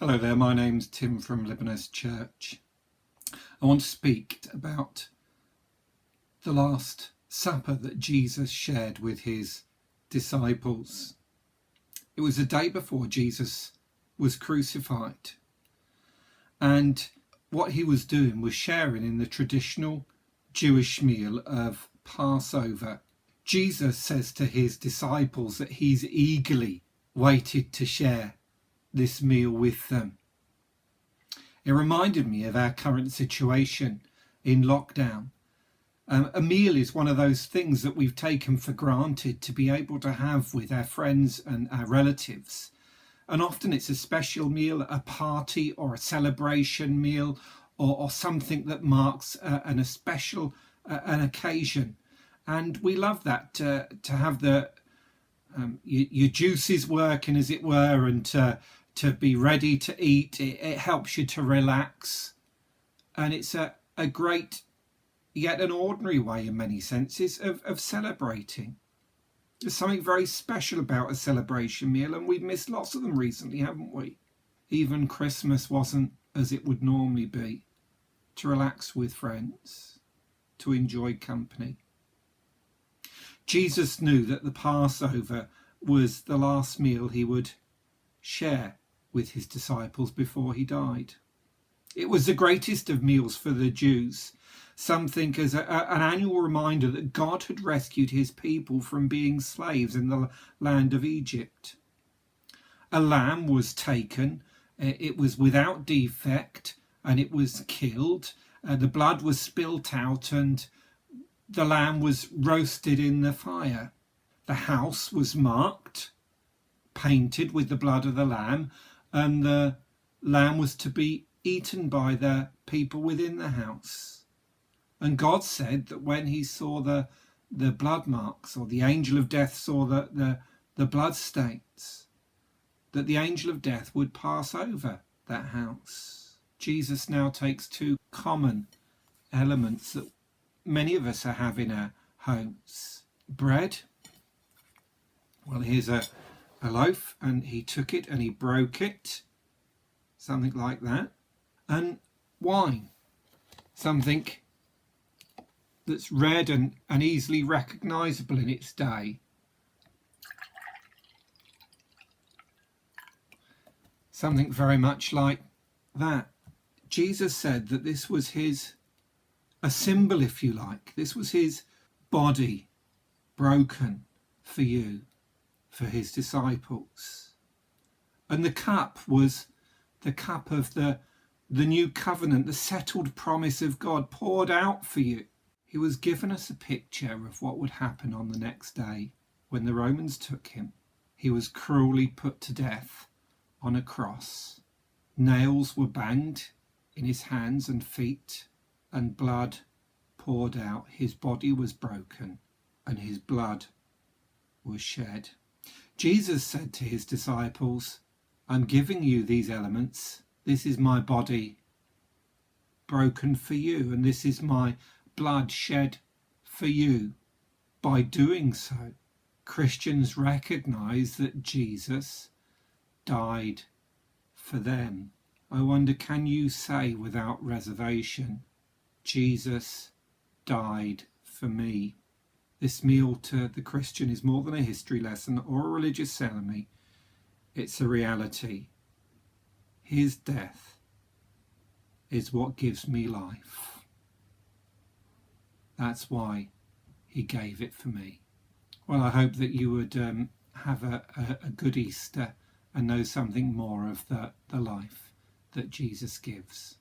Hello there, my name's Tim from Libanus Church. I want to speak about the Last Supper that Jesus shared with his disciples. It was the day before Jesus was crucified, and what he was doing was sharing in the traditional Jewish meal of Passover. Jesus says to his disciples that he's eagerly waited to share this meal with them. It reminded me of our current situation in lockdown. A meal is one of those things that we've taken for granted to be able to have with our friends and our relatives. And often it's a special meal, a party or a celebration meal, or something that marks a special an occasion. And we love that, to have your juices working, as it were, and to be ready to eat. It helps you to relax, and it's a great yet an ordinary way in many senses of celebrating. There's something very special about a celebration meal, and we've missed lots of them recently, haven't we? Even Christmas wasn't as it would normally be, to relax with friends, to enjoy company. Jesus knew that the Passover was the last meal he would share with his disciples before he died. It was the greatest of meals for the Jews, something as an annual reminder that God had rescued his people from being slaves in the land of Egypt. A lamb was taken, it was without defect, and it was killed. The blood was spilt out, and the lamb was roasted in the fire. The house was marked, painted with the blood of the lamb, and the lamb was to be eaten by the people within the house. And God said that when he saw the blood marks, or the angel of death saw the blood stains, that the angel of death would pass over that house. Jesus now takes two common elements that many of us have in our homes. Bread. Well, here's a loaf, and he took it and he broke it, something like that. And wine, something that's red and easily recognisable in its day. Something very much like that. Jesus said that this was a symbol, if you like. This was his body broken for you, for his disciples. And the cup was the cup of the new covenant, the settled promise of God poured out for you. He was given us a picture of what would happen on the next day when the Romans took him. He was cruelly put to death on a cross. Nails were banged in his hands and feet, and blood poured out. His body was broken and his blood was shed. Jesus said to his disciples, I'm giving you these elements. This is my body broken for you, and this is my blood shed for you. By doing so, Christians recognize that Jesus died for them. I wonder, can you say without reservation, Jesus died for me? This meal to the Christian is more than a history lesson or a religious ceremony. It's a reality. His death is what gives me life. That's why he gave it for me. Well, I hope that you would have a good Easter and know something more of the life that Jesus gives.